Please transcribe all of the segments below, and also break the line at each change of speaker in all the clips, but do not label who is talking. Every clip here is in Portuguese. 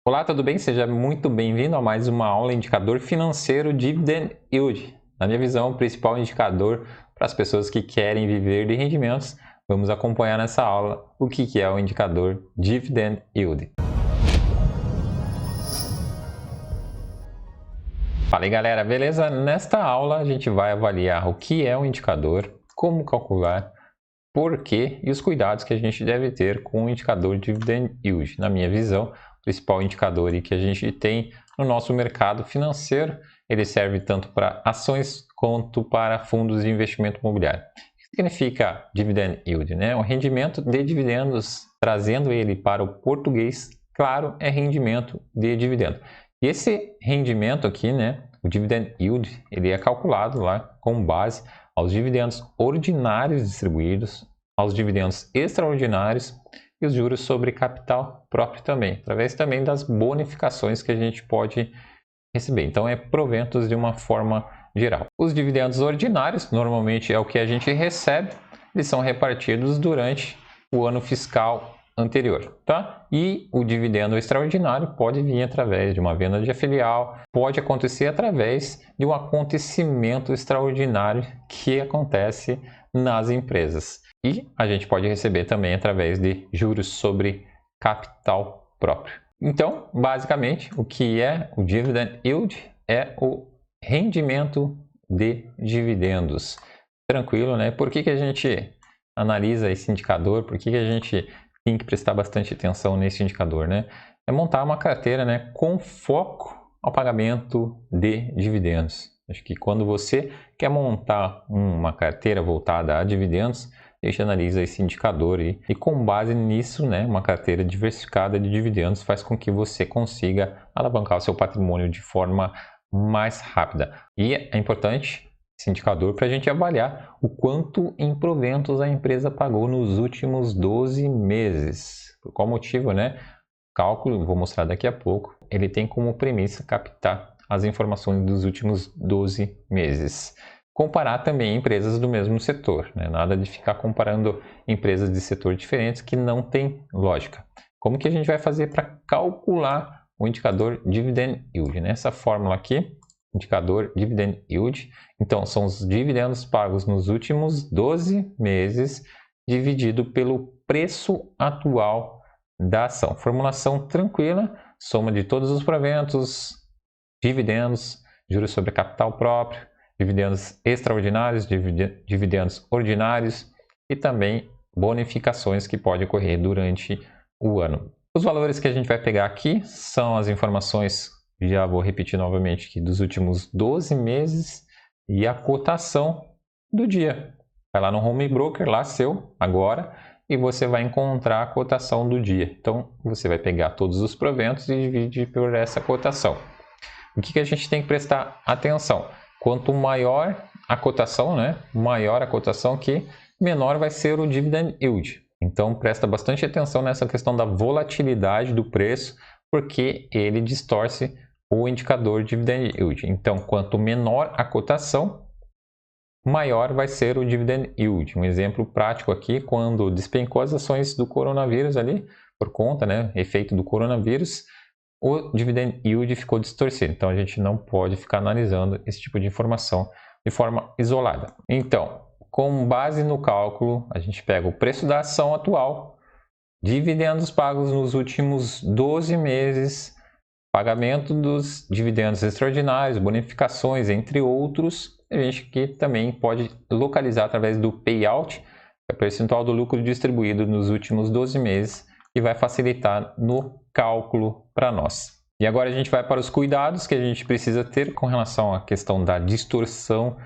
Olá, tudo bem? Seja muito bem-vindo a mais uma aula indicador financeiro Dividend Yield. Na minha visão, o principal indicador para as pessoas que querem viver de rendimentos. Vamos acompanhar nessa aula o que é o indicador Dividend Yield. Fala aí, galera, beleza? Nesta aula a gente vai avaliar o que é o indicador, como calcular, por quê e os cuidados que a gente deve ter com o indicador Dividend Yield. Na minha visão, o principal indicador que a gente tem no nosso mercado financeiro, ele serve tanto para ações quanto para fundos de investimento imobiliário. O que significa Dividend Yield, né? O rendimento de dividendos, trazendo ele para o português, claro, é rendimento de dividendo. E esse rendimento aqui, né, o Dividend Yield, ele é calculado lá com base aos dividendos ordinários distribuídos, aos dividendos extraordinários e os juros sobre capital próprio também, através também das bonificações que a gente pode receber. Então, é proventos de uma forma geral. Os dividendos ordinários, normalmente é o que a gente recebe, eles são repartidos durante o ano fiscal anterior, tá? E o dividendo extraordinário pode vir através de uma venda de filial, pode acontecer através de um acontecimento extraordinário que acontece nas empresas. E a gente pode receber também através de juros sobre capital próprio. Então, basicamente, o que é o Dividend Yield é o rendimento de dividendos. Tranquilo, né? Por que a gente analisa esse indicador? Por que a gente tem que prestar bastante atenção nesse indicador, né? É montar uma carteira, né, com foco ao pagamento de dividendos. Acho que quando você quer montar uma carteira voltada a dividendos, a gente analisa esse indicador e com base nisso, né, uma carteira diversificada de dividendos faz com que você consiga alavancar o seu patrimônio de forma mais rápida. E é importante esse indicador para a gente avaliar o quanto em proventos a empresa pagou nos últimos 12 meses. Por qual motivo, né? Cálculo, vou mostrar daqui a pouco, ele tem como premissa captar as informações dos últimos 12 meses. Comparar também empresas do mesmo setor, né? Nada de ficar comparando empresas de setor diferentes que não tem lógica. Como que a gente vai fazer para calcular o indicador Dividend Yield? Nessa fórmula aqui, indicador Dividend Yield, então são os dividendos pagos nos últimos 12 meses dividido pelo preço atual da ação. Formulação tranquila, soma de todos os proventos, dividendos, juros sobre capital próprio, dividendos extraordinários, dividendos ordinários e também bonificações que podem ocorrer durante o ano. Os valores que a gente vai pegar aqui são as informações, já vou repetir novamente aqui, dos últimos 12 meses e a cotação do dia. Vai lá no Home Broker, lá seu, agora, e você vai encontrar a cotação do dia. Então, você vai pegar todos os proventos e dividir por essa cotação. O que a gente tem que prestar atenção? Quanto maior a cotação, né? Maior a cotação, que menor vai ser o Dividend Yield. Então, presta bastante atenção nessa questão da volatilidade do preço, porque ele distorce o indicador Dividend Yield. Então, quanto menor a cotação, maior vai ser o Dividend Yield. Um exemplo prático aqui, quando despencou as ações do coronavírus ali, por conta, né, efeito do coronavírus, o Dividend Yield ficou distorcido. Então, a gente não pode ficar analisando esse tipo de informação de forma isolada. Então, com base no cálculo, a gente pega o preço da ação atual, dividendos pagos nos últimos 12 meses, pagamento dos dividendos extraordinários, bonificações, entre outros. A gente que também pode localizar através do payout, que é o percentual do lucro distribuído nos últimos 12 meses, que vai facilitar no cálculo para nós. E agora a gente vai para os cuidados que a gente precisa ter com relação à questão da distorção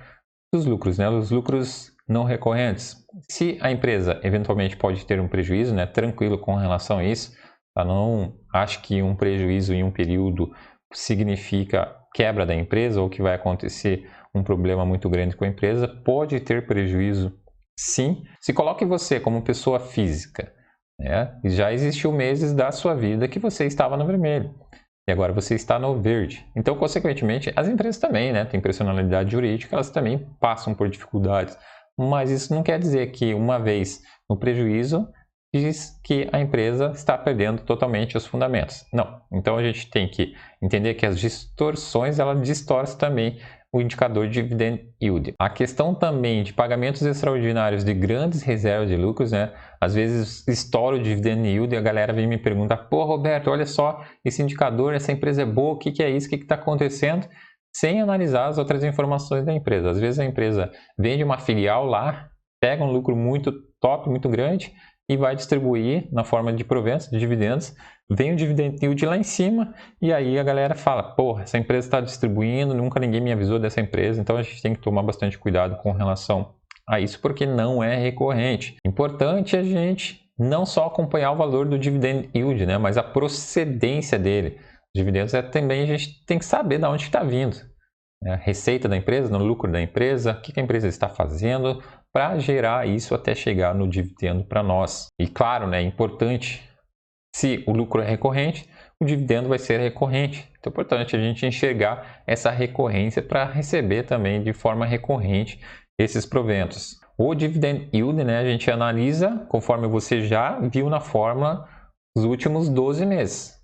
dos lucros, né? Os lucros não recorrentes. Se a empresa eventualmente pode ter um prejuízo, né? Tranquilo com relação a isso. Eu não acho que um prejuízo em um período significa quebra da empresa ou que vai acontecer um problema muito grande com a empresa. Pode ter prejuízo, sim. Se coloque você como pessoa física, né? Já existiu meses da sua vida que você estava no vermelho e agora você está no verde. Então, consequentemente, as empresas também, né, têm personalidade jurídica, elas também passam por dificuldades. Mas isso não quer dizer que uma vez no prejuízo diz que a empresa está perdendo totalmente os fundamentos. Não. Então a gente tem que entender que as distorções, ela distorce também o indicador de dividend yield. A questão também de pagamentos extraordinários de grandes reservas de lucros, né? Às vezes estoura o dividend yield e a galera vem me perguntar: pô, Roberto, olha só esse indicador, essa empresa é boa, o que é isso, o que está acontecendo? Sem analisar as outras informações da empresa. Às vezes a empresa vende uma filial lá, pega um lucro muito top, muito grande e vai distribuir na forma de proventos, de dividendos, vem o dividend yield lá em cima e aí a galera fala: porra, essa empresa está distribuindo, nunca ninguém me avisou dessa empresa. Então a gente tem que tomar bastante cuidado com relação a isso, porque não é recorrente. Importante a gente não só acompanhar o valor do dividend yield, né, mas a procedência dele. Os dividendos também a gente tem que saber de onde está vindo. A receita da empresa, no lucro da empresa, o que a empresa está fazendo para gerar isso até chegar no dividendo para nós. E claro, né, é importante, se o lucro é recorrente, o dividendo vai ser recorrente. Então é importante a gente enxergar essa recorrência para receber também de forma recorrente esses proventos. O dividend yield, né, a gente analisa conforme você já viu na fórmula os últimos 12 meses.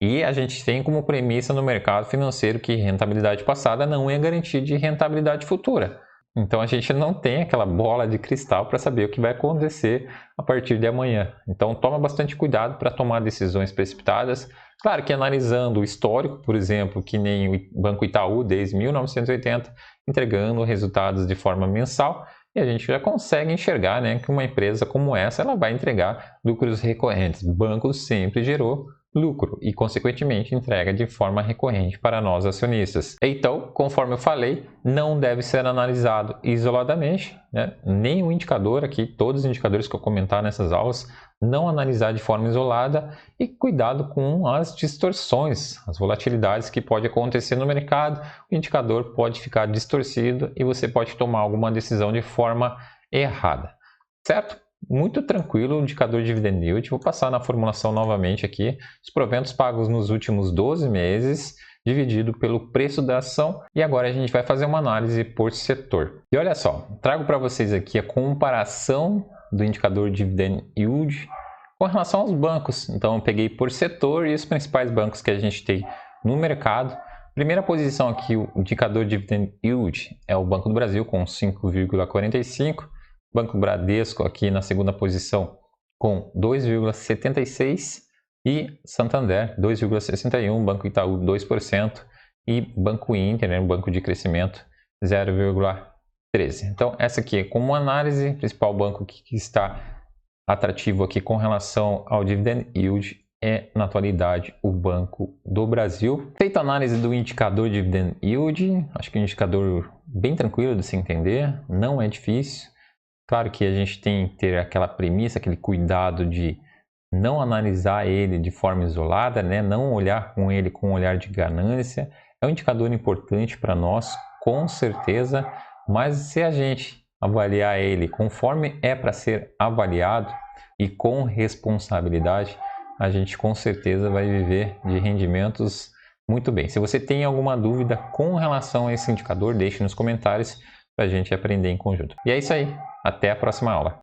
E a gente tem como premissa no mercado financeiro que rentabilidade passada não é garantia de rentabilidade futura. Então a gente não tem aquela bola de cristal para saber o que vai acontecer a partir de amanhã. Então toma bastante cuidado para tomar decisões precipitadas. Claro que analisando o histórico, por exemplo, que nem o Banco Itaú desde 1980, entregando resultados de forma mensal, e a gente já consegue enxergar, né, que uma empresa como essa ela vai entregar lucros recorrentes. O banco sempre gerou lucro e, consequentemente, entrega de forma recorrente para nós acionistas. Então, conforme eu falei, não deve ser analisado isoladamente, né? Nenhum indicador aqui, todos os indicadores que eu comentar nessas aulas, não analisar de forma isolada e cuidado com as distorções, as volatilidades que pode acontecer no mercado. O indicador pode ficar distorcido e você pode tomar alguma decisão de forma errada, certo? Muito tranquilo o indicador de dividend yield. Vou passar na formulação novamente aqui. Os proventos pagos nos últimos 12 meses, dividido pelo preço da ação. E agora a gente vai fazer uma análise por setor. E olha só, trago para vocês aqui a comparação do indicador de dividend yield com relação aos bancos. Então eu peguei por setor e os principais bancos que a gente tem no mercado. Primeira posição aqui, o indicador de dividend yield é o Banco do Brasil com 5,45. Banco Bradesco aqui na segunda posição com 2,76% e Santander 2,61%, Banco Itaú 2% e Banco Inter, né, um banco de crescimento, 0,13%. Então essa aqui é como análise, principal banco que está atrativo aqui com relação ao dividend yield é na atualidade o Banco do Brasil. Feita a análise do indicador dividend yield, acho que é um indicador bem tranquilo de se entender, não é difícil. Claro que a gente tem que ter aquela premissa, aquele cuidado de não analisar ele de forma isolada, né? Não olhar com ele com um olhar de ganância. É um indicador importante para nós, com certeza, mas se a gente avaliar ele conforme é para ser avaliado e com responsabilidade, a gente com certeza vai viver de rendimentos muito bem. Se você tem alguma dúvida com relação a esse indicador, deixe nos comentários para a gente aprender em conjunto. E é isso aí. Até a próxima aula.